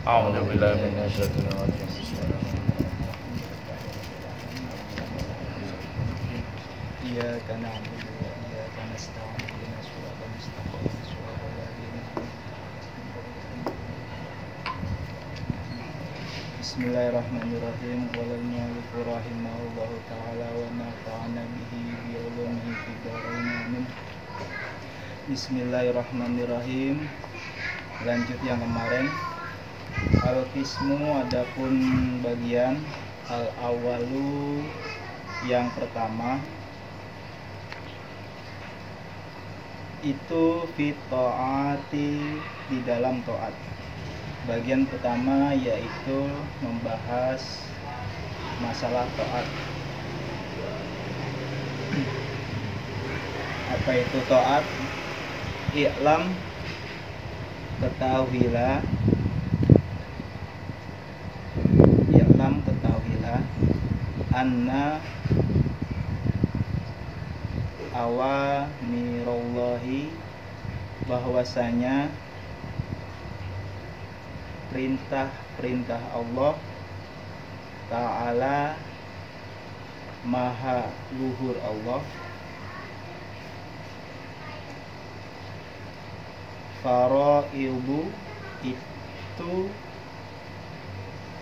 أعوذ بالله من الشيطان الرجيم. بسم الله الرحمن الرحيم. إياك نعبد وإياك نستعين اهدنا الصراط المستقيم صراط الذين بسم الله الرحمن الرحيم. قال المؤلف رحمه الله تعالى ونفعنا به بعلومه في الدارين آمين. Bismillahirrahmanirrahim. Lanjut yang kemarin. Al-qismu, adapun bagian. Al-awalu, yang pertama, itu fi ta'ati, di dalam taat. Bagian pertama yaitu membahas masalah taat. Apa itu taat? I'lam, ketahuilah, anna awamirallahi, bahwasanya perintah-perintah Allah Ta'ala, maha luhur Allah, faraidu, itu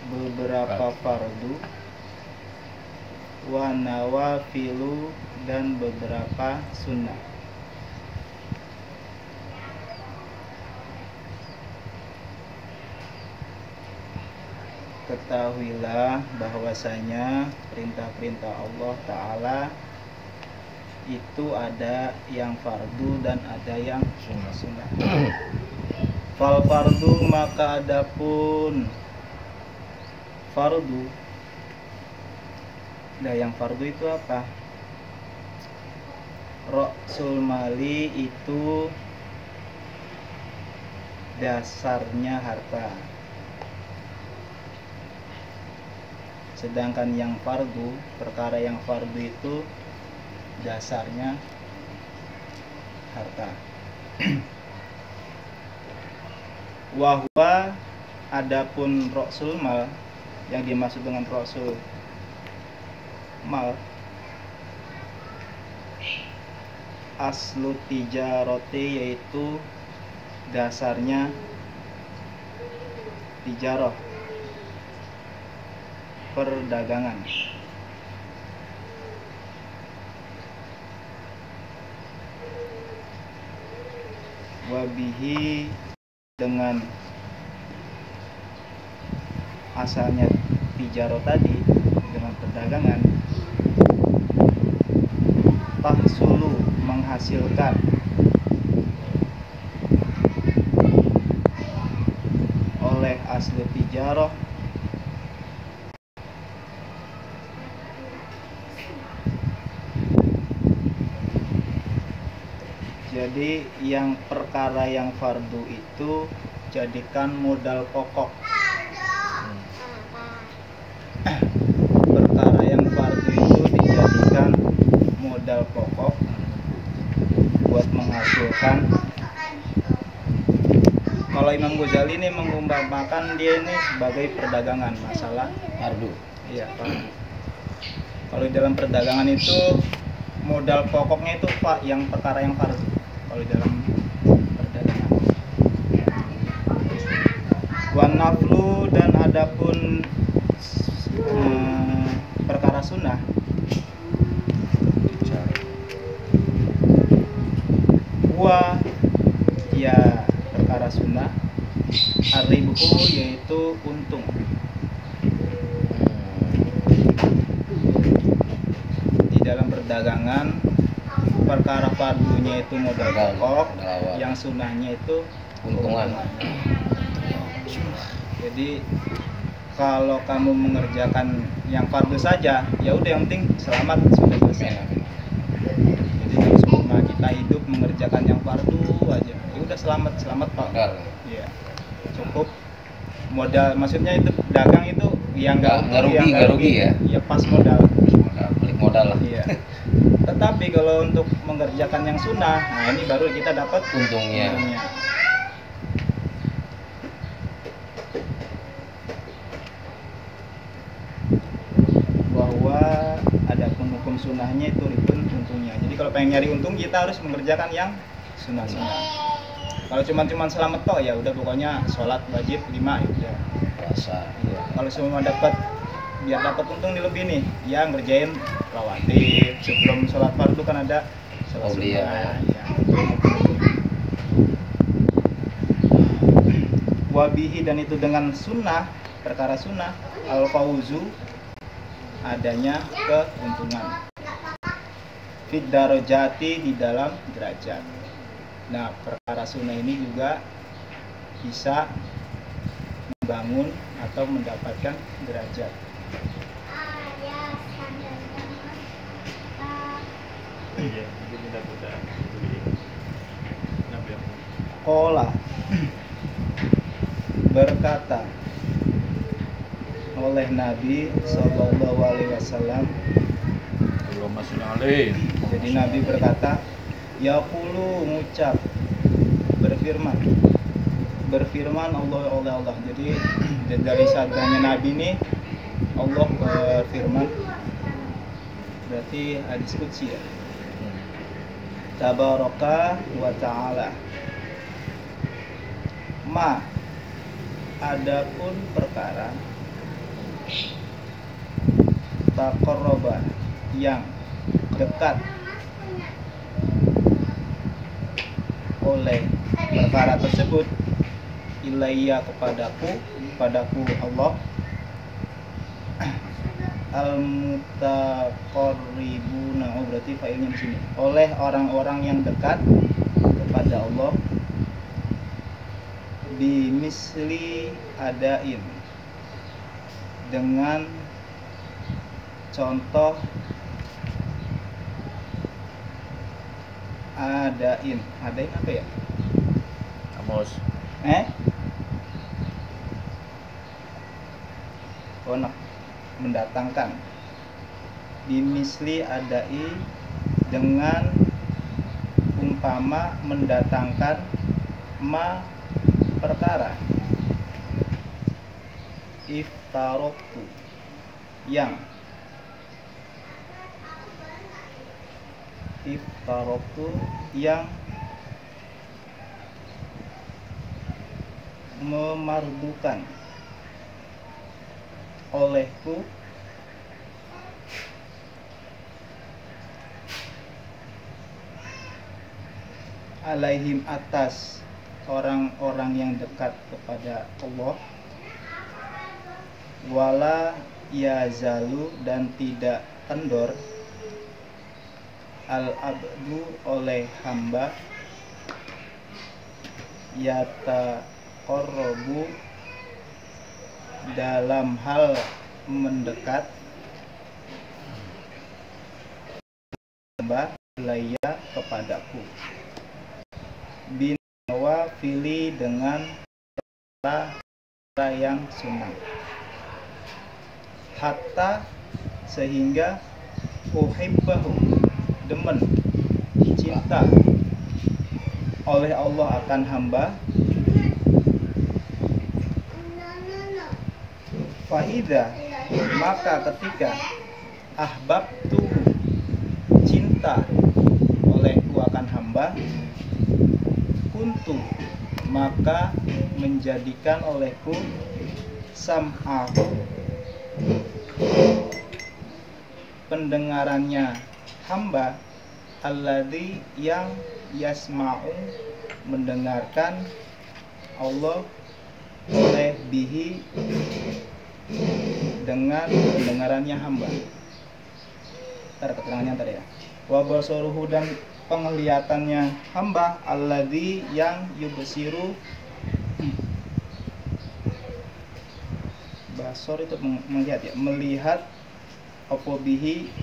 beberapa fardu, wa nawafilu, dan beberapa sunnah. Ketahuilah bahwasanya perintah-perintah Allah Ta'ala itu ada yang fardu dan ada yang sunnah. Fal fardu, maka adapun fardu. Nah, yang fardu itu apa? Ra'sul mali, itu dasarnya harta. Sedangkan yang fardu, perkara yang fardu itu dasarnya harta. Wahwa, adapun ra'sul mal, yang dimaksud dengan ra'sul mal, aslu tijaroti, yaitu dasarnya tijarah, perdagangan. Wabihi, dengan asalnya tijarah tadi, dengan perdagangan, tahsulu, menghasilkan, oleh asli tijarah jadi yang perkara yang fardu itu jadikan modal pokok. Perkara yang fardu itu dijadikan modal pokok buat menghasilkan. Kalau Imam Ghazali ini mengumpamakan dia ini sebagai perdagangan, masalah fardu. Iya, fardu. Kalau dalam perdagangan itu modal pokoknya itu Pak, yang perkara yang fardu. Kalau dalam perdagangan. Wan naflu, dan adapun perkara sunnah, wa, ya perkara sunnah, ar-ribhu, yaitu untung. Di dalam perdagangan, perkara fardunya itu modal pokok, yang sunnahnya itu Untungan. Jadi kalau kamu mengerjakan yang fardu saja, ya udah, yang penting selamat, sudah selesai. Jadi kalau selama kita hidup mengerjakan yang fardu aja, ya udah selamat Pak. Iya, cukup modal, maksudnya itu dagang itu yang nggak rugi ya. Ya pas modal. Balik modal lah. Iya. Tetapi kalau untuk mengerjakan yang sunnah, nah ini baru kita dapat Untungnya. hukum sunnahnya itu ribun untungnya. Jadi kalau pengen nyari untung kita harus mengerjakan yang sunnah-sunnah. Kalau cuma selamat toh ya udah pokoknya sholat wajib 5 ya udah. Puasa. Iya. Kalau semua biar dapat untung lebih nih, ya ngerjain rawatib sebelum sholat fardu kan ada sholat sunnah. Ya. Wabihi dan itu dengan sunnah, perkara sunnah al-fauzu adanya keuntungan. Fid darajati di dalam derajat. Nah, perkara sunnah ini juga bisa membangun atau mendapatkan derajat. Qala berkata oleh Nabi Sallallahu Alaihi Wasallam. Jadi Nabi berkata, yaqulu ngucap, berfirman Allah. Jadi dari sabdanya Nabi ini Allah berfirman, berarti hadis qudsi ya. Tabaraka wa ta'ala. Ma adapun perkara taqarraba yang dekat oleh perkara tersebut ilayya kepadaku Allah al-mutaqarribuna, berarti failnya di sini, oleh orang-orang yang dekat kepada Allah bimisli adain, dengan contoh adain apa ya? Amos. Mendatangkan bimisli adai, dengan umpama mendatangkan ma perkara iftaroktu yang memardukan olehku alaihim atas orang-orang yang dekat kepada Allah, wala yazalu dan tidak kendor al-abdu oleh hamba yataqarrabu dalam hal mendekat hamba laya kepadaku bin nawafili dengan perkara yang sunnah, hatta sehingga uhibbahu demen cinta oleh Allah akan hamba, faida maka ketika ahbabtu cinta olehku akan hamba, kuntu maka menjadikan olehku sam'ahu pendengarannya hamba, alladzi yang yasma'u mendengarkan Allah oleh bihi dengan pendengarannya hamba. Keterangannya tadi ya. Wa basaruhu dan penglihatannya hamba, alladzi yang yubsiru, basor itu melihat ya, melihat apa bihi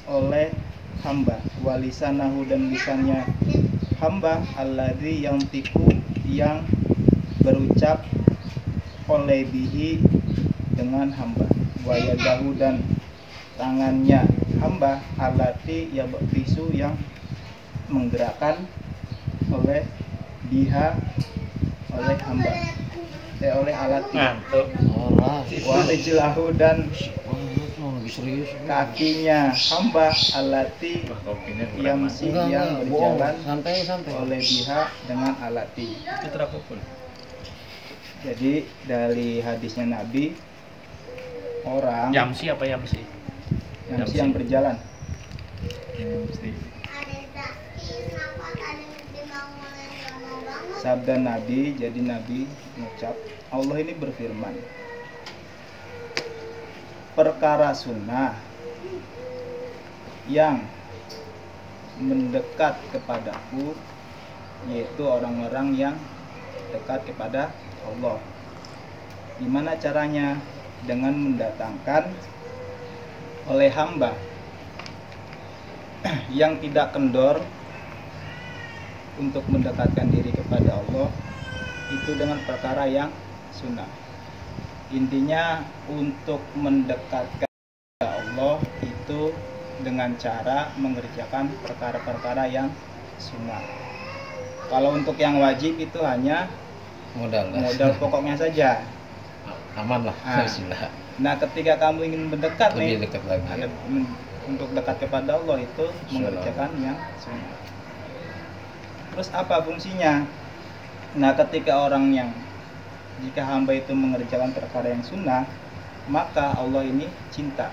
oleh hamba, walisanahu dan lisannya hamba, alladzi yang tiku yang berucap oleh bihi dengan hamba, wayadahu dan tangannya hamba, allati ya bisu yang menggerakkan oleh biha oleh hamba, oleh alati, wa rijlahu dan lebih serius. kakinya hamba alati Wah, kopinya yamsi Enggak, yang bohong. berjalan Santai. oleh biha dengan alati. itu terakupul. Jadi dari hadisnya Nabi, orang Yamsi apa yamsi? yamsi yang berjalan. Yamsi. Sabda Nabi, jadi Nabi mengucap, Allah ini berfirman, perkara sunnah yang mendekat kepadaku, yaitu orang-orang yang dekat kepada Allah. Gimana caranya? Dengan mendatangkan oleh hamba yang tidak kendor untuk mendekatkan diri kepada Allah, itu dengan perkara yang sunnah. Intinya untuk mendekatkan kepada Allah itu dengan cara mengerjakan perkara-perkara yang sunnah. Kalau untuk yang wajib itu hanya modal pokoknya saja. Aman lah. Bismillah. Nah, ketika kamu ingin mendekat nih, Lebih dekat lagi. untuk dekat kepada Allah itu mengerjakan yang sunnah. Terus apa fungsinya? Nah, ketika jika hamba itu mengerjakan perkara yang sunnah, maka Allah ini cinta.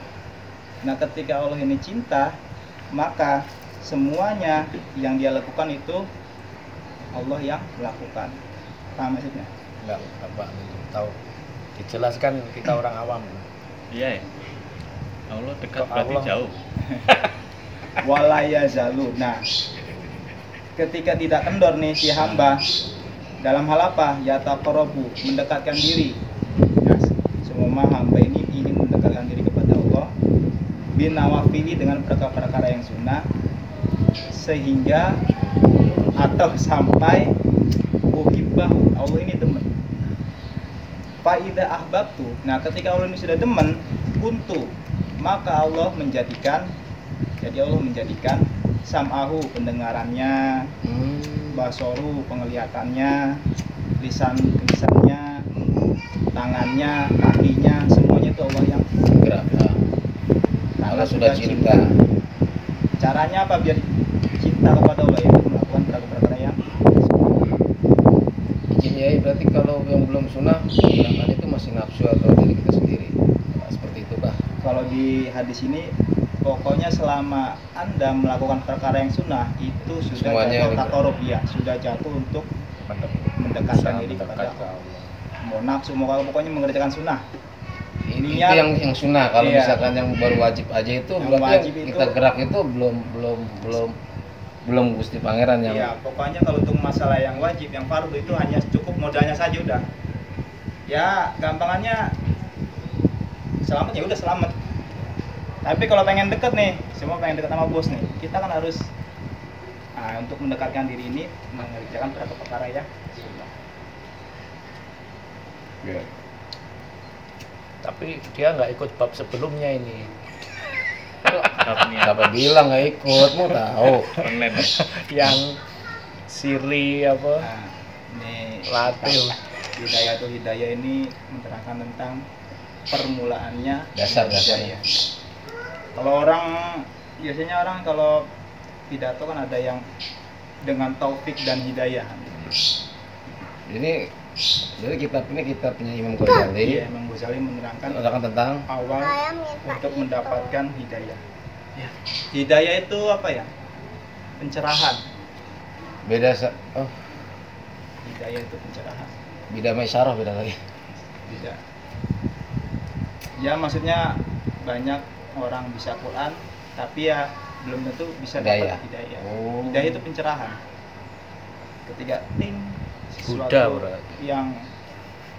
Nah, ketika Allah ini cinta, maka semuanya yang dia lakukan itu Allah yang lakukan. Paham maksudnya? Enggak apa tahu. Dijelaskan kita orang awam. Iya ya. Allah dekat Kok berarti Allah? jauh. Walaya zalu. Nah, ketika tidak kendor nih si hamba dalam hal apa? Ya taqarrabu, mendekatkan diri. Ya, semua hamba ini ingin mendekatkan diri kepada Allah bin nawafili dengan perkara-perkara yang sunnah, sehingga atau sampai uhibbahu, Allah ini demen. Faida ahbabtu. Nah, ketika Allah ini sudah demen, kuntu, maka Allah menjadikan sam'ahu, pendengarannya, basoru, penglihatannya, lisannya, tangannya, kakinya, semuanya itu Allah yang Gerak. Allah sudah cinta. Caranya apa biar cinta kepada Allah? Itu melakukan perkara-perkara yang Ya, berarti kalau yang belum sunnah, barangkali itu masih nafsu atau diri kita sendiri. Nah, seperti itu kah? kalau di hadis ini pokoknya selama Anda melakukan perkara yang sunnah itu sudah Semuanya jatuh takarub, ya, sudah jatuh untuk mendekatkan diri kepada mendekat ke Allah. Mau nafsu, mau pokoknya mengerjakan sunnah. Itu Ininya- yang sunnah. Kalau Iya. misalkan yang baru wajib aja itu Yang berarti wajib yang itu- kita gerak itu belum Gusti Pangeran yang Ya, pokoknya kalau untuk masalah yang wajib, yang fardu itu hanya cukup modalnya saja udah. Ya, gampangannya selamat ya udah selamat. Tapi kalau pengen deket nih, semua pengen deket sama bos nih, kita kan harus untuk mendekatkan diri ini mengerjakan perkara ya. Tapi dia nggak ikut bab sebelumnya ini. Kenapa bilang nggak ikut? Mau tahu? Online. Yang siri apa? Nah, ini Latih. hidayah ini menerangkan tentang permulaannya Dasar. hidayah. Kalau orang biasanya orang kalau pidato kan ada yang dengan taufik dan hidayah. Jadi kitabnya Imam Ghazali. Iya, Imam Ghazali menerangkan Tentang awal untuk mendapatkan hidayah. Hidayah itu apa ya? Pencerahan. Hidayah itu pencerahan. Beda Maisyarah beda lagi. Tidak. Ya, maksudnya banyak orang bisa Quran, tapi ya belum tentu bisa Hidayah. dapat hidayah. Oh. Hidayah itu pencerahan. Ketika sesuatu Buddha berarti. yang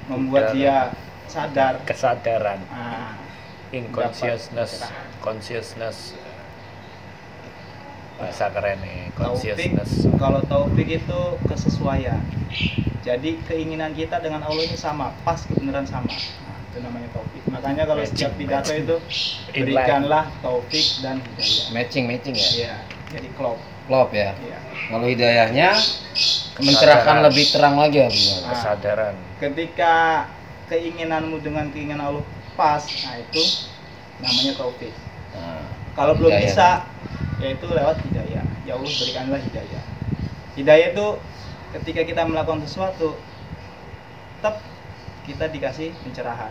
membuat Buddha. dia sadar. Kesadaran, Ah, in Dapat consciousness bahasa keren nih, taufik, consciousness. kalau taufik itu kesesuaian. Jadi keinginan kita dengan Allah ini sama, pas, kebenaran sama. Nah, itu namanya taufik. Makanya kalau Matching, setiap pidato matching. itu Inline. berikanlah taufik dan hidayah. matching ya. Iya, jadi klop. Klop ya. Iya. Kalau hidayahnya mencerahkan Kesadaran. lebih terang lagi ya gimana? Kesadaran. Ketika keinginanmu dengan keinginan Allah pas, nah itu namanya taufik. Nah, Kalau belum hidayah. bisa, yaitu lewat hidayah. Ya Allah berikanlah hidayah. Hidayah itu ketika kita melakukan sesuatu, tetap kita dikasih pencerahan.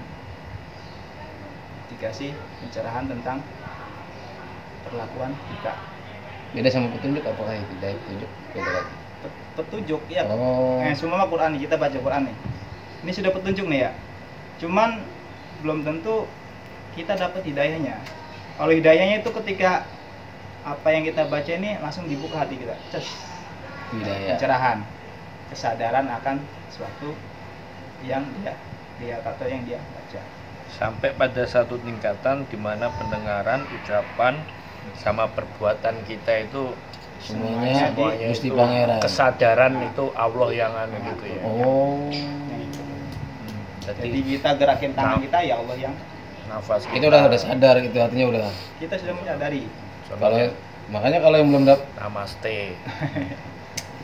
Dikasih pencerahan tentang perlakuan kita. Beda sama petunjuk, apakah itu hidayah petunjuk? Beda lagi. Petunjuk ya. Oh. Semua mah Quran nih, kita baca Quran nih. Ini sudah petunjuk nih ya. Cuman belum tentu kita dapat hidayahnya. Kalau hidayahnya itu ketika apa yang kita baca ini langsung dibuka hati kita. Ces. Hidayah. Pencerahan, kesadaran akan sesuatu yang dia lihat atau yang dia baca. Sampai pada satu tingkatan di mana pendengaran, ucapan sama perbuatan kita itu Semuanya Gusti itu Pangeran. kesadaran itu Allah yang anu gitu ya. Oh. Jadi Jadi kita gerakin tangan kita ya Allah yang nafas Itu udah sadar gitu, artinya udah. kita sudah menyadari. Kalau Contohnya makanya kalau yang belum dapat, namaste.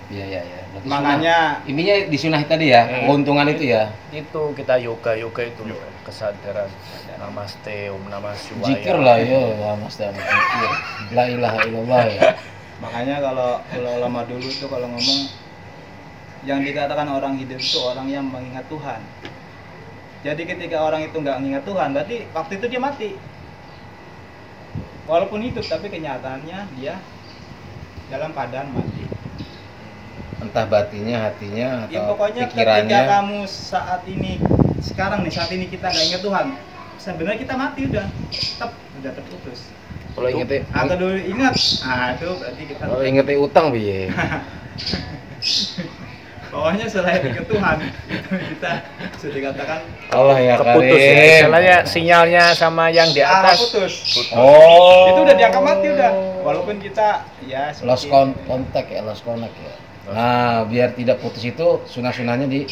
iya iya iya. Berarti Makanya sunah. Ininya disunah tadi ya, keuntungan itu ya. Itu kita yoga itu loh, kesadaran. Namaste, Om Namah Shivaya. Zikir lah ya, Mas Dan. Zikir. La ilaha illallah ya. Makanya kalau ulama dulu tuh kalau ngomong yang dikatakan orang hidup itu orang yang mengingat Tuhan. Jadi ketika orang itu nggak mengingat Tuhan, berarti waktu itu dia mati. Walaupun hidup, tapi kenyataannya dia dalam keadaan mati. Entah batinnya, hatinya Ya atau pokoknya pikirannya. ketika kamu saat ini, sekarang nih saat ini kita nggak ingat Tuhan, sebenarnya kita mati udah terputus. Kalau ingetnya, Atau dulu ingat, itu berarti kita. kalau ingetnya utang piye? Pokoknya selain ingat Tuhan, itu kita sudah dikatakan Allah ya Keputus ya. Karim. Istilahnya sinyalnya sama yang di atas putus. Oh. Itu udah dianggap mati udah. Walaupun kita ya Lost contact ya, lost connect ya. Nah, biar tidak putus itu sunah-sunahnya di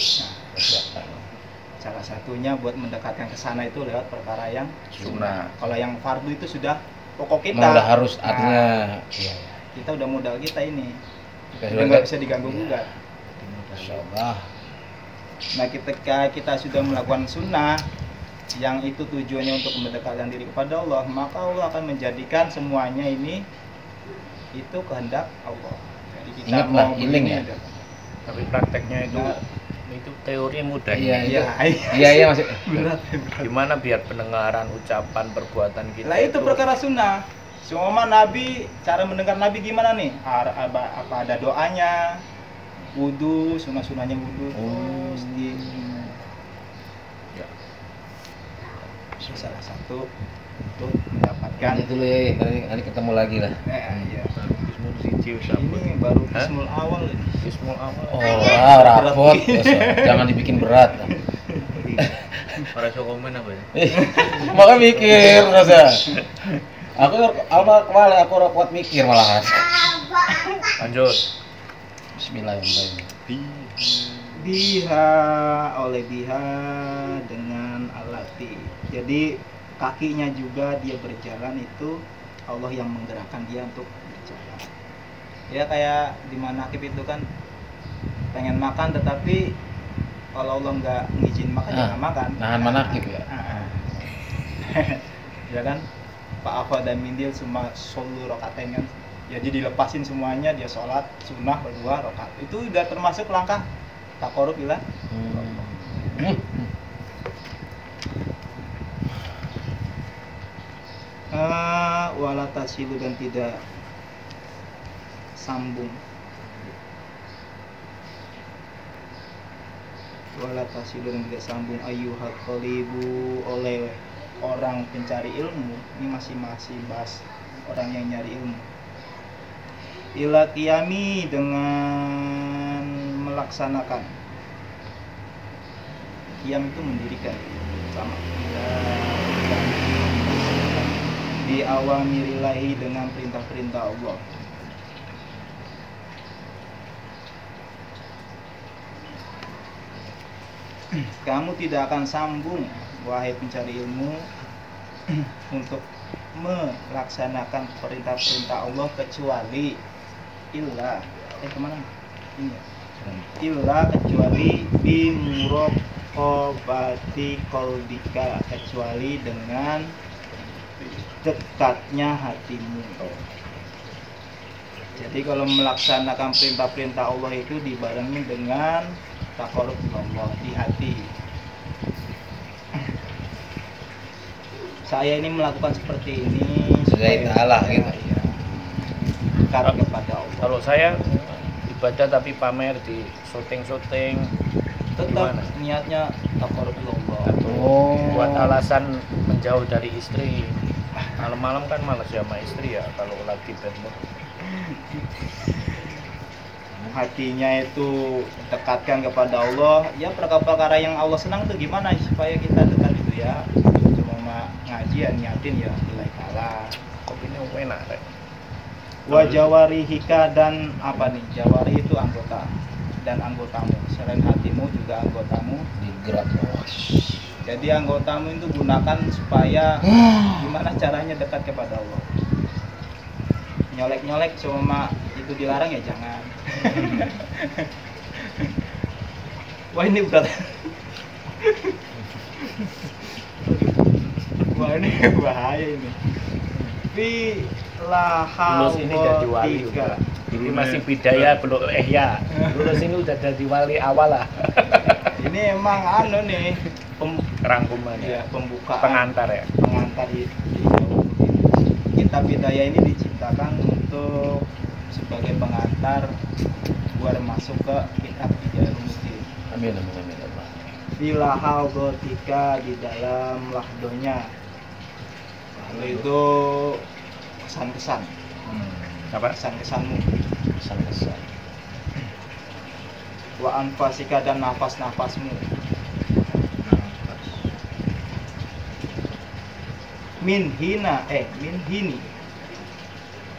salah satunya buat mendekatkan ke sana itu lewat perkara yang Sunnah. Kalau yang fardu itu sudah pokok kita. Memang udah harus Nah, artinya. Iya. kita udah modal kita ini. Kita Udah nggak bisa diganggu gugat. Insyaallah. Nah, ketika kita sudah melakukan sunnah yang itu tujuannya untuk mendekatkan diri kepada Allah, maka Allah akan menjadikan semuanya ini itu kehendak Allah. Jadi kita Ingatlah, mau healing begini ya. udah. Tapi prakteknya itu Nah. itu teori mudah. Iya, ini. iya. Iya, Iya, iya masih. berat. Gimana biar pendengaran, ucapan, perbuatan kita Lah itu perkara sunnah. Cuma Nabi, cara mendengar Nabi gimana nih? Apa ada doanya? Wudu, sunnah-sunnahnya wudu terus di Ya. salah satu untuk mendapatkan Lanjut dulu ya, nanti ketemu lagi lah. iya. Ismul siji wis ampun. Ini baru Hah? ismul awal ini. Ismul awal. Oh, rapot. Jangan dibikin berat. Ora iso komen apa ya? Makanya mikir rasa. Aku kemarin aku kuat mikir malahan. Lanjut. Bismillahirrahmanirrahim. Biha oleh biha dengan alati. Jadi kakinya juga dia berjalan itu Allah yang menggerakkan dia untuk berjalan. Ya kayak di manakib itu kan pengen makan tetapi kalau Allah nggak ngizin makan jangan makan. Nahan manakib ya. Ya kan? Pak Afa dan Mindil semua solu rokaten kan. Jadi dilepasin semuanya dia sholat sunnah berdua rokat. Itu udah termasuk langkah takorub bila wala tasilu dan tidak sambung. Wala tasilu dan tidak sambung ayyuhal qalibu oleh orang pencari ilmu. Ini masih bahas orang yang nyari ilmu. Ila qiyami dengan melaksanakan. Qiyam itu mendirikan sama di awamirillahi dengan perintah-perintah Allah. Kamu tidak akan sambung wahai pencari ilmu untuk melaksanakan perintah-perintah Allah kecuali illa kemana ini ya? Illa kecuali bimuraqabati qalbika, kecuali dengan dekatnya hatimu. Jadi kalau melaksanakan perintah-perintah Allah itu dibarengi dengan taqarrub Allah di hati. Saya ini melakukan seperti ini Lillahi ta'ala gitu. ya, dekat kepada Allah. Kalau saya ibadah tapi pamer di syuting-syuting, Tetap gimana? niatnya taqarrub Allah. Oh. Buat alasan menjauh dari istri. Malam-malam kan malas ya sama istri ya kalau lagi bad mood. Hatinya itu dekatkan kepada Allah. Ya perkara-perkara yang Allah senang itu gimana supaya kita dekat itu ya. Cuma ngaji ya niatin ya lillahi ta'ala. Kopinya enak Rek. Wa jawarihika, dan apa nih? Jawari itu anggota dan anggotamu. Selain hatimu juga anggotamu. Digerak. Jadi anggotamu itu gunakan supaya gimana caranya dekat kepada Allah. Nyolek-nyolek cuma itu dilarang ya jangan. Wah ini berat. Wah ini bahaya ini. Fi Lulus ini jadi wali tiga. juga. Ini masih bidaya belum ya. Lulus ini udah jadi wali awal lah. Ini emang anu nih Rangkuman ya, ya. pembukaan Pengantar ya. pengantar di kitab Bidayah ini diciptakan untuk sebagai pengantar buat masuk ke kitab Ulumuddin. Amin amin amin Allah. Bila hal gotika di dalam lahdonya, lalu itu kesan-kesan, Apa? kesan-kesanmu. Kesan-kesan. Wa anfasika, dan nafas-nafasmu. Min hini,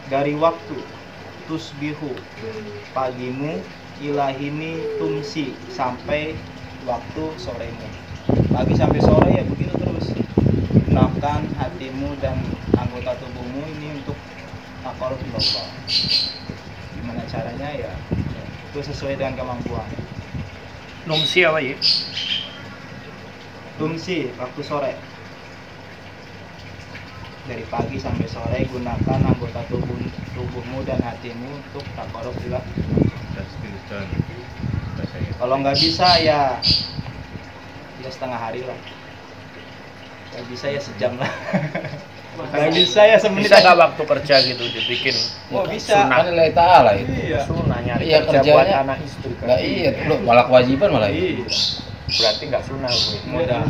dari waktu tusbihu, pagimu, ilahini tumsi, sampai waktu soremu. Pagi sampai sore ya begitu terus. Gunakan hatimu dan anggota tubuhmu ini untuk taqarrub Allah. Gimana caranya ya? Itu sesuai dengan kemampuan. Numsi apa ya? Tumsi, waktu sore. Dari pagi sampai sore gunakan anggota tubuhmu dan hatimu untuk taqarrub Allah. Kalau nggak bisa ya setengah hari lah. Nggak bisa ya sejam lah. Nggak bisa ya semenit. Bisa nggak waktu kerja gitu dibikin Oh bisa. Sunnah. Kan lillahi ta'ala itu. Iya. sunnah nyari Iya, kerja buat kerjanya. anak istri kan? Enggak iya, lu malah kewajiban malah itu. Iya. Berarti nggak sunnah gue. Modal.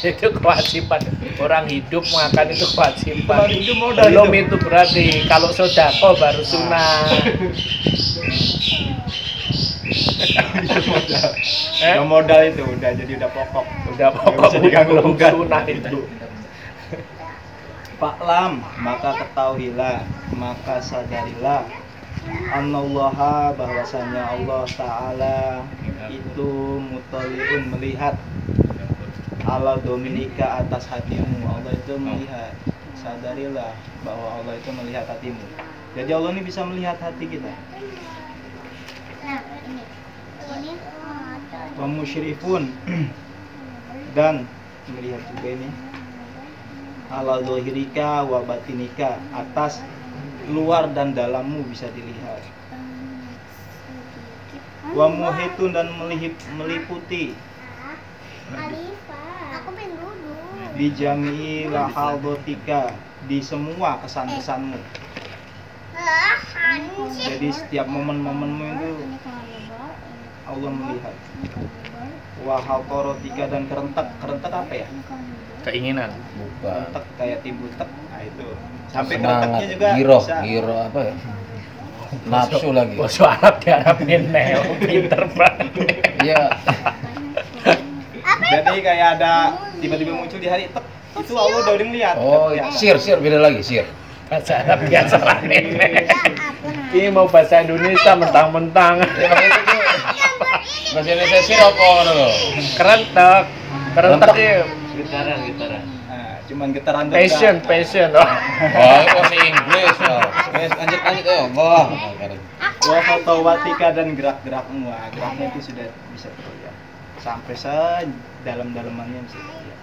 Itu kewajiban orang hidup makan itu kewajiban. Orang hidup modal Belum itu. itu berarti kalau sodako baru sunnah. Udah modal itu udah jadi udah pokok. Udah pokok bisa diganggu belum gugat. sunnah itu. Fa'lam, maka ketahuilah, maka sadarilah, annallaha, bahwasanya Allah Ta'ala itu mutaliun, melihat, ala dominika, atas hatimu. Allah itu melihat. Sadarilah bahwa Allah itu melihat hatimu. Jadi Allah ini bisa melihat hati kita. Wa musyrifun, dan melihat juga ini ala zahirika wa batinika, atas luar dan dalammu bisa dilihat. Wa muhitun, dan meliputi di jami'i lahaldotika, di semua kesan-kesanmu. Jadi setiap momen-momenmu itu Allah melihat. Wa halqorotika, dan kerentek apa ya? Keinginan. Bukan. Kerentek kayak timbul tek. Nah itu. Sampai Semangat, kerenteknya juga giro bisa. apa ya? Nafsu lagi. Bosok Arab diharapin neo, pinter banget. Iya. Jadi kayak ada tiba-tiba muncul di hari tek. Itu Allah udah ngeliat. Oh, sir beda lagi, sir. Bahasa Arab biasa lah nenek. Ini mau bahasa Indonesia mentang-mentang. Ya itu tuh. Bahasa Indonesia sir apa ngono lho? Kerentek ya. Gitaran. Nah, cuman getaran doang. Passion. Oh, itu bahasa Inggris. Wes lanjut ayo, Allah. Wa khotowatika, dan gerak-gerakmu. Nah, geraknya itu sudah bisa terlihat. Sampai dalam-dalamannya bisa terlihat.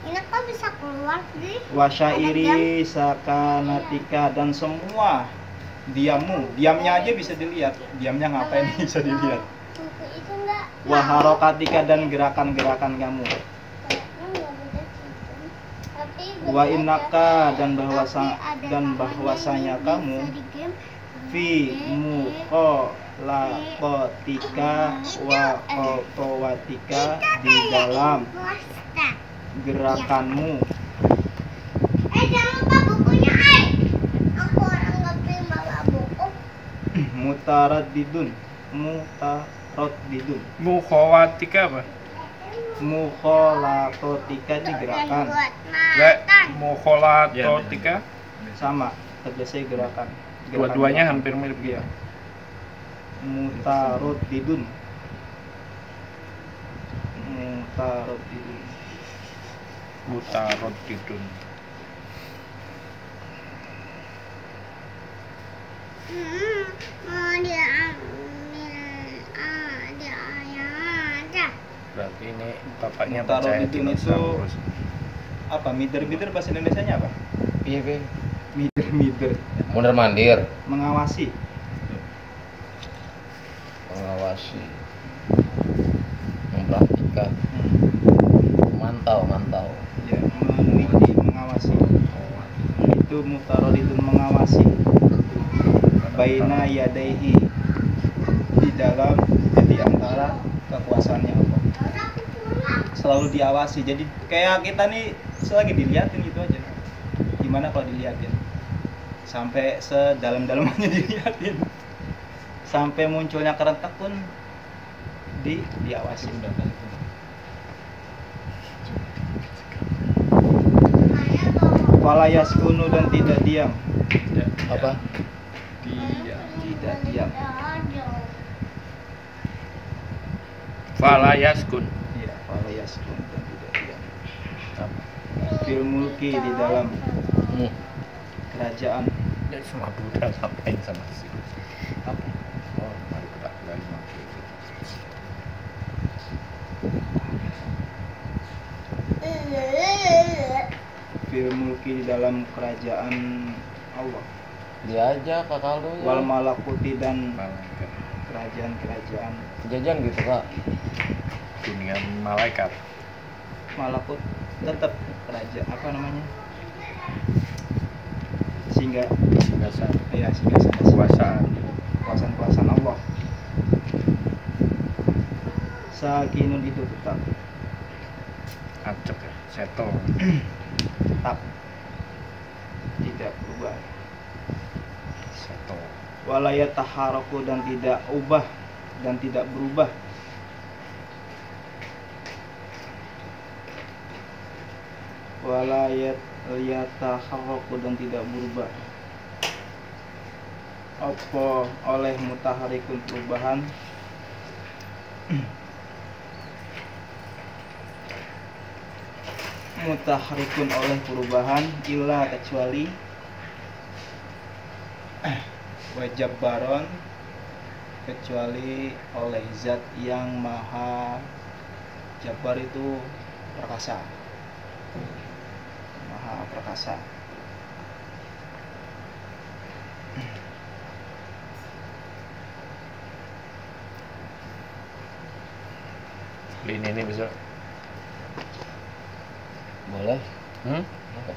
Ini kok bisa keluar sih? Wasyairi sakanatika, dan semua diamnya aja bisa dilihat. Diamnya ngapain bisa dilihat. Buku itu enggak. Waharokatika, dan gerakan-gerakan kamu. Wa innaka, dan bahwasanya kamu fi muqallaqatika wa qatawatika, di dalam gerakanmu. Jangan lupa bukunya, aku orang nggak terima buku. Mutaraddidun. Mukhawatika apa? Mukhalaqatika, di gerakan. Mukhalatotika. Sama, tegasnya gerakan. Dua-duanya hampir mirip ya. ya. Mutaraddidun. Mutaraddidun. Mau diambil aja. Berarti ini bapaknya Mutaraddidun percaya dinosaurus. Apa? Mider bahasa Indonesianya apa? Iya, Be. Mider. Mondar mandir, Mengawasi. mengawasi, memperhatikan, mantau. Ya, meneliti, mengawasi. Itu mutaraddidun, mengawasi. Baina yadaihi, di dalam, di antara kekuasaannya Allah. Selalu diawasi. Jadi kayak kita nih selagi diliatin gitu aja. Gimana kalau diliatin? Sampai sedalam-dalamnya diliatin. Sampai munculnya kerentak pun diawasi. Walayas kunu, dan tidak diam. Apa? Tidak diam. Falayaskun. Iya, walayas kunu, dan tidak diam. Fil mulki, di dalam kerajaan. Ya semua Buddha ngapain sama sih? Apa? Oh, mari kita kembali lagi. Fil mulki, di dalam kerajaan Allah. Diajak Kak Kaldo ya. Wal malakuti, dan Malaikat. kerajaan-kerajaan. Jajan gitu, Kak. Dunia malaikat. Malakut tetap kerajaan, apa namanya? Sehingga Biasa kekuasaan kekuasaan. Allah. Sakinun, itu tetap Acep ya, seto. tetap tidak berubah. Seto. Walayat taharaku, dan tidak ubah dan tidak berubah. Walayat taharaku, dan tidak berubah. Apa oleh mutaharikun, perubahan. Mutaharikun, oleh perubahan. Illa, kecuali. Wajab baron, kecuali oleh zat yang maha jabar, itu perkasa, maha perkasa. Ini bisa. Boleh. Oke.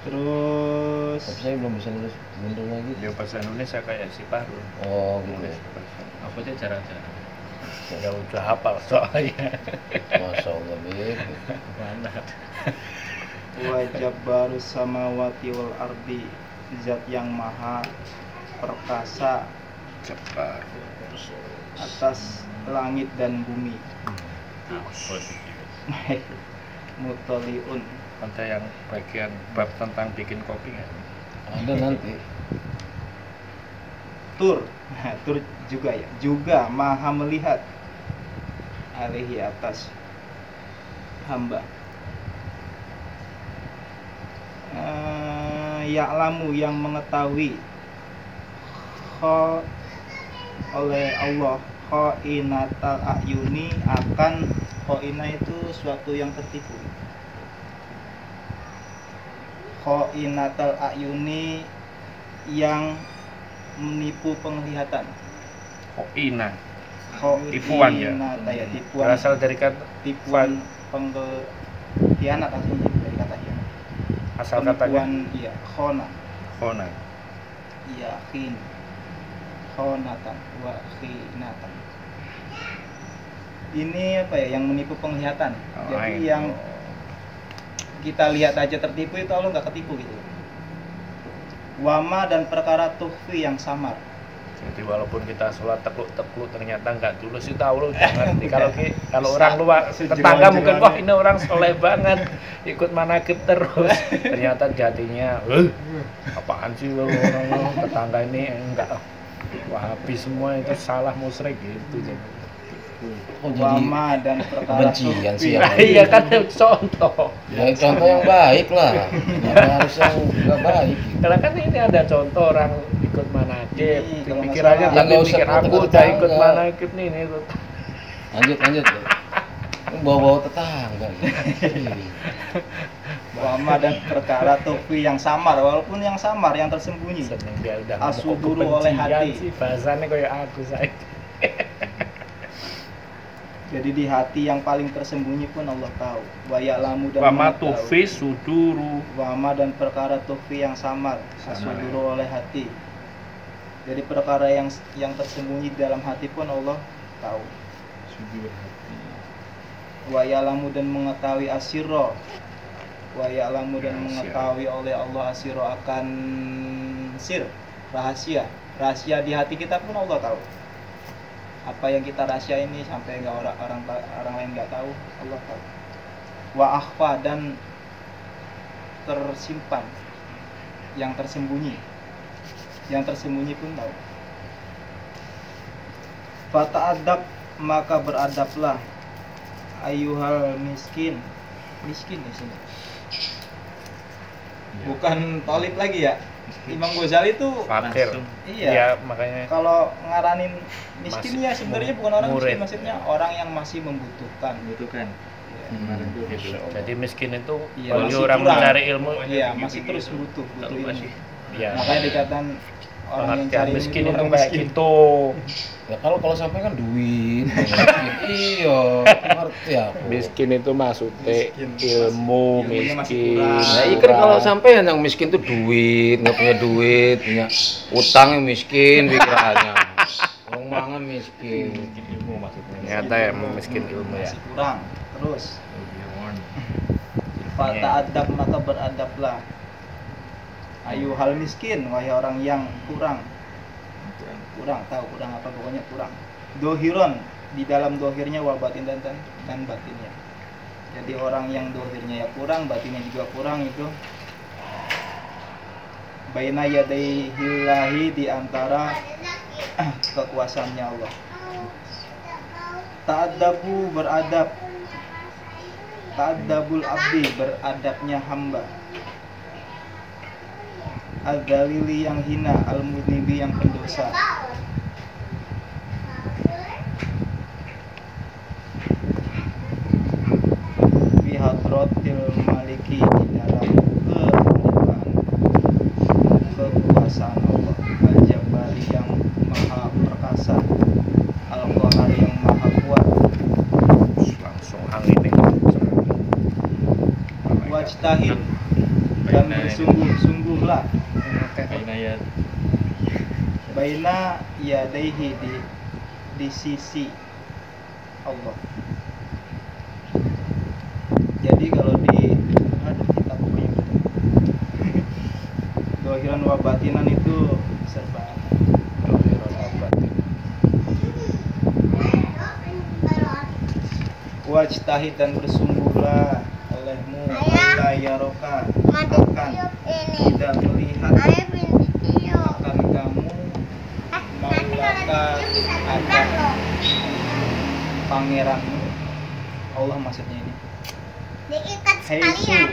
Terus Tapi saya belum bisa nulis bener lagi. Dia bahasa Indonesia kayak si Pahrul. Oh, gitu. Nulis bahasa. Apa aja cara-cara? Ya, Ya udah hafal soalnya. Masya Allah, Beb. Mana? wajab baru samawati wal ardi, zat yang maha perkasa Cepat. atas langit dan bumi. Mutoliun, Ada yang bagian bab tentang bikin kopi nggak? Ada nanti. tur. Nah, tur juga ya, juga maha melihat alaihi, atas hamba. Ya'lamu, yang mengetahui, oleh Allah, khainatal ayuni, akan Khoina itu suatu yang tertipu. Khoinatal ayuni yang menipu penglihatan. Khoina. Tipuan ya. Ya, tipuan. Berasal dari kata Tipuan khianat aslinya dari kata khianat. asal katanya Penipuan, iya, khona. khona. Iya, khin. Khonatan wa khinatan. Ini apa ya, yang menipu penglihatan. Jadi yang kita lihat aja tertipu itu Allah nggak ketipu gitu. Wama dan perkara tuhfi yang samar. Jadi walaupun kita sholat tekluk-tekluk ternyata nggak tulus itu Allah udah ngerti. Kalau orang luar tetangga mungkin wah ini orang soleh banget ikut manakib terus. Ternyata jadinya apaan sih lo orang tetangga ini enggak. Wah habis semua itu salah musyrik gitu. Oh, jadi Wama dan perkara kebencian tuhfi. sih ya. Iya kan contoh. Ya, contoh yang baik lah. Kenapa harus yang nggak baik? Karena kan ini ada contoh orang ikut manakib, Ini, kalau pikirannya masalah- tapi Ya, nggak usah mikir aku tetangga. udah ikut manakib nih ini tuh. Lanjut. Bawa-bawa tetangga. Wama dan perkara tuhfi yang samar, walaupun yang samar, yang tersembunyi. Seneng dia udah Asuburu ngomong oleh kebencian hati. sih, bahasannya kayak aku saya. Jadi di hati yang paling tersembunyi pun Allah tahu. Wa ya'lamu dan Wa ma mengetahui. tufi suduru. Wama dan perkara tuhfi yang samar, asuduru oleh hati. Jadi perkara yang tersembunyi di dalam hati pun Allah tahu. Wa ya'lamu dan mengetahui asirro. Wa ya'lamu dan mengetahui oleh Allah asirro akan sir, rahasia. Rahasia di hati kita pun Allah tahu. Apa yang kita rahasia ini sampai nggak orang lain nggak tahu, Allah tahu. Wa akhfa dan tersimpan, yang tersembunyi pun tahu. Fata'adab, maka beradablah ayuhal miskin di sini. Bukan tolib lagi ya. Imam Ghazali itu Fakir. iya. Ya, makanya Kalau ngaranin miskin Masih ya sebenarnya bukan orang murid. miskin, maksudnya orang yang masih membutuhkan. jadi miskin itu Iya, bagi masih orang kurang. mencari ilmu. Iya, masih terus butuh ilmu. Iya. Makanya dikatakan orang yang Pengertian cari miskin ilmu itu orang kayak miskin. gitu. Ya kalau sampai kan duit. Iya, ngerti aku. Miskin itu maksudnya Miskin. ilmu, Ilmunya masih miskin. kurang. Nah, ikan kalau sampai yang miskin tuh duit, nggak punya duit, punya utang yang miskin pikirannya. Orang mangan miskin. ilmu maksudnya. Ternyata ya miskin ilmu ya. Masih kurang. Terus fata'adab, maka beradablah ayuhal miskin, wahai orang yang kurang tahu kurang apa, pokoknya kurang. Dohiron, di dalam dohirnya, wal batin dan batinnya. Jadi orang yang dohirnya ya kurang, batinnya juga kurang, itu baina yadaihillahi, di antara kekuasaannya Allah. Ta'adabu, beradab. Ta'adabul abdi, beradabnya hamba. Al-dalili, yang hina. Al-mudnibi, yang pendosa. Fi hadratil maliki, di dalam kehadiran kekuasaan Allah. Al-jabari, yang maha perkasa. Al-qahari, yang maha kuat. Langsung angin nih. Wajtahid, dan bersungguh-sungguhlah baina yadaihi, di sisi Allah. Jadi kalau di kita punya dohiran wa batinan itu serba. Dohiron batin. Wajtahid, dan bersungguhlah olehmu la yaroka, akan tidak melihat akan kamu maulaka, akan pangeranmu Allah, maksudnya ini Diikat Haisu, sekalian.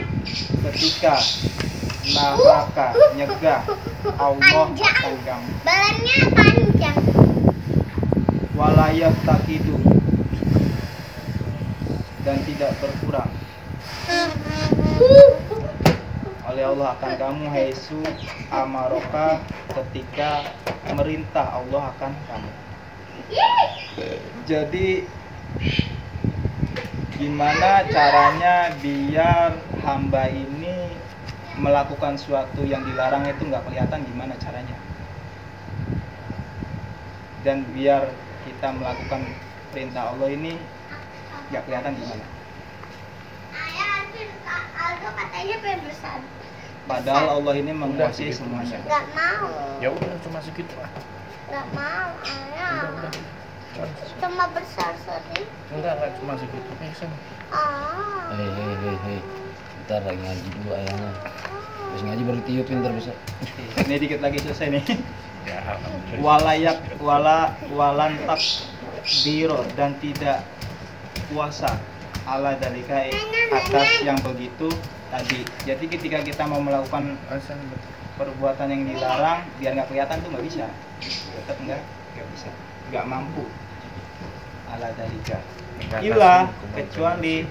ketika nahaka, nyegah Allah akan kamu. Balannya panjang. Walayat takidu, Allah akan kamu haisu amaroka, ketika merintah Allah akan kamu. Jadi gimana caranya biar hamba ini melakukan suatu yang dilarang itu nggak kelihatan, gimana caranya? Dan biar kita melakukan perintah Allah ini nggak kelihatan, gimana? Aldo katanya pengen besar. Padahal Allah ini menguasai semuanya. Nggak mau. Ya udah cuma segitu lah. Nggak mau, ayah. Cuma besar sedih. Enggak cuma segitu. Sana. Ah. Hei. Ntar lagi ngaji dulu ayahnya. Habis ngaji baru tiup ntar bisa. Ini dikit lagi selesai nih. Ya alhamdulillah. Walayak walantak biro, dan tidak puasa ala dalika atas yang begitu tadi. Jadi ketika kita mau melakukan perbuatan yang dilarang biar nggak kelihatan tuh nggak bisa, tetap nggak bisa, nggak mampu. Ala dalika illa, kecuali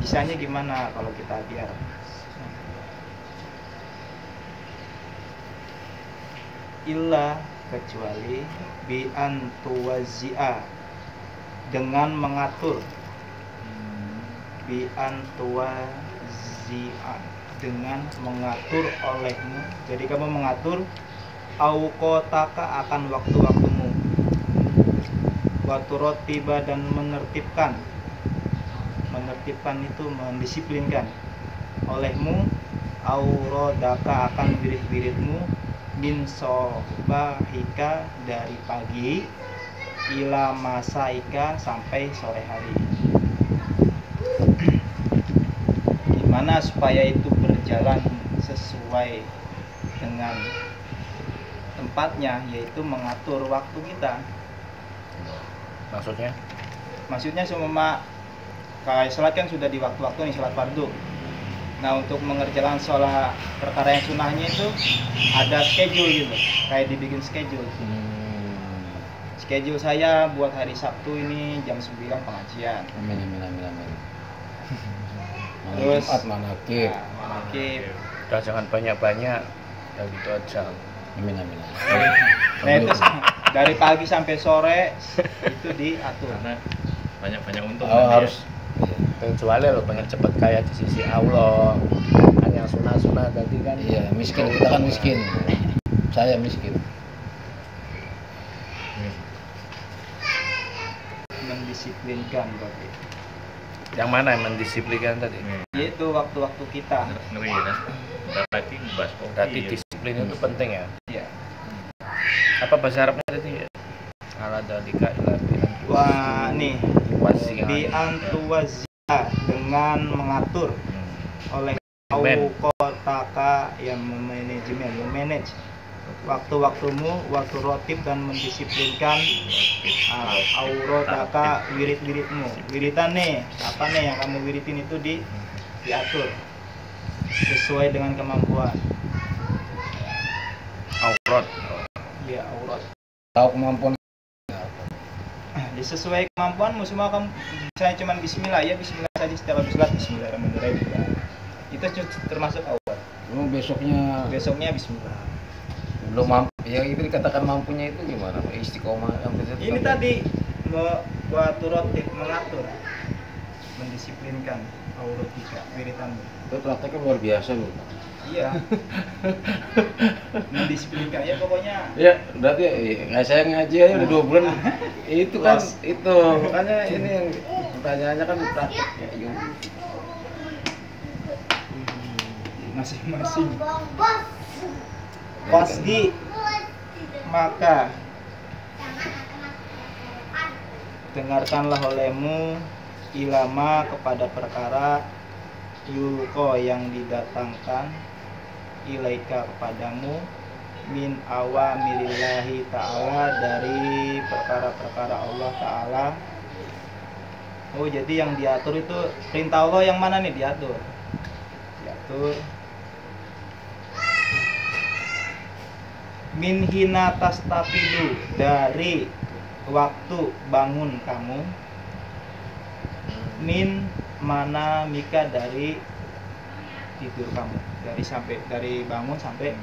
bisanya gimana kalau kita biar illa, kecuali bi antuwazia, dengan mengatur, bi antuwazia, dengan mengatur olehmu. Jadi kamu mengatur auqotaka, akan waktu-waktumu, waturotiba, dan menertibkan itu mendisiplinkan olehmu, aurodaka, akan wirid-wiridmu, min sobahika, dari pagi, ila masaika, sampai sore hari. Gimana supaya itu berjalan sesuai dengan tempatnya, yaitu mengatur waktu kita. Maksudnya semua kayak sholat kan sudah di waktu-waktu nih, sholat fardu. Nah, untuk mengerjakan sholat perkara yang sunnahnya itu ada schedule gitu, kayak dibikin schedule. Schedule saya buat hari Sabtu ini jam 9 pengajian. Amin. Terus manakib. manakib. Udah jangan banyak-banyak. Ya gitu aja. Amin. Nah, itu dari pagi sampai sore itu diatur. Karena banyak-banyak untung Harus Kecuali lo pengen cepet kaya di sisi Allah. Kan yang sunah-sunah tadi kan. iya, miskin, kita kan miskin. Saya miskin. Mendisiplinkan berarti. Yang mana yang mendisiplinkan tadi? Yaitu waktu-waktu kita. ngeri ya. Udah lagi bahas kopi. Berarti disiplin itu penting ya. Iya. Apa bahasa Arabnya tadi? Ala dalika ila Wah, nih wasi'an. bi antuwazia, dengan mengatur oleh auqotaka, yang memanajemen, memanage waktu-waktumu, waktu rotib, dan mendisiplinkan aurodaka, wirid-wiridmu. Wiridan nih, apa nih yang kamu wiridin itu diatur sesuai dengan kemampuan. Aurat. Ya, aurat. Tahu kemampuan. Sesuai kemampuanmu, semua kamu misalnya cuman bismillah, ya bismillah saja setiap habis sholat, bismillahirrahmanirrahim. Itu termasuk aurat. Besoknya bismillah. Belum mampu. Ya itu dikatakan mampunya itu gimana? Istiqomah Ini tadi buat rotib, mengatur, mendisiplinkan aurat juga, wiritanmu. itu prakteknya luar biasa loh. Iya. Mendisiplinkan ya pokoknya. Ya, berarti nggak saya ngaji aja udah 2 bulan. Itu kan Los. itu makanya ini yang pertanyaannya kan prakteknya. Masing-masing. Bos. Fasdi, maka dengarkanlah olehmu ilama, kepada perkara yulko, yang didatangkan ilaika, kepadamu, min awamirillahi ta'ala, dari perkara-perkara Allah ta'ala. Oh, jadi yang diatur itu perintah Allah yang mana nih diatur? Min hina tastafidu, dari waktu bangun kamu, min mana mika, dari tidur kamu dari bangun sampai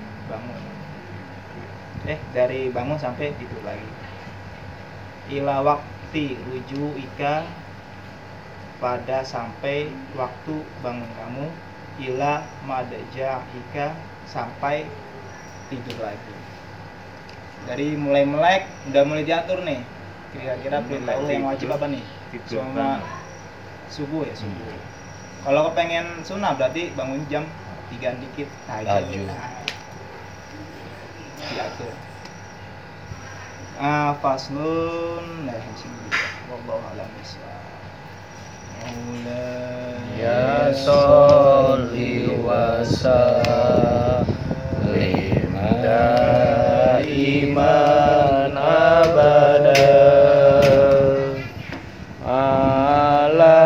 dari bangun sampai tidur lagi. Ila wakti ruju ika, pada sampai waktu bangun kamu. Ila madja ika, sampai tidur lagi. Dari mulai melek udah mulai diatur nih. Kira-kira perintah Allah yang wajib apa nih? Tidur Sama subuh ya, subuh. Kalau kepengen sunnah berarti bangun jam 3 dikit. Tahajud. Diatur. Faslun la sini. Wallahu a'lam bishawab. Ya sholli wa sallim daiman abada ala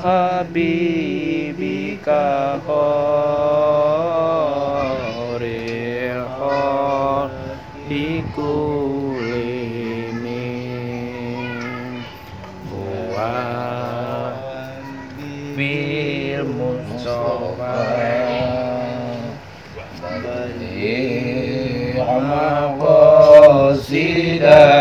habibika khairil khalqi kullihim wa bil mustafa maqasidana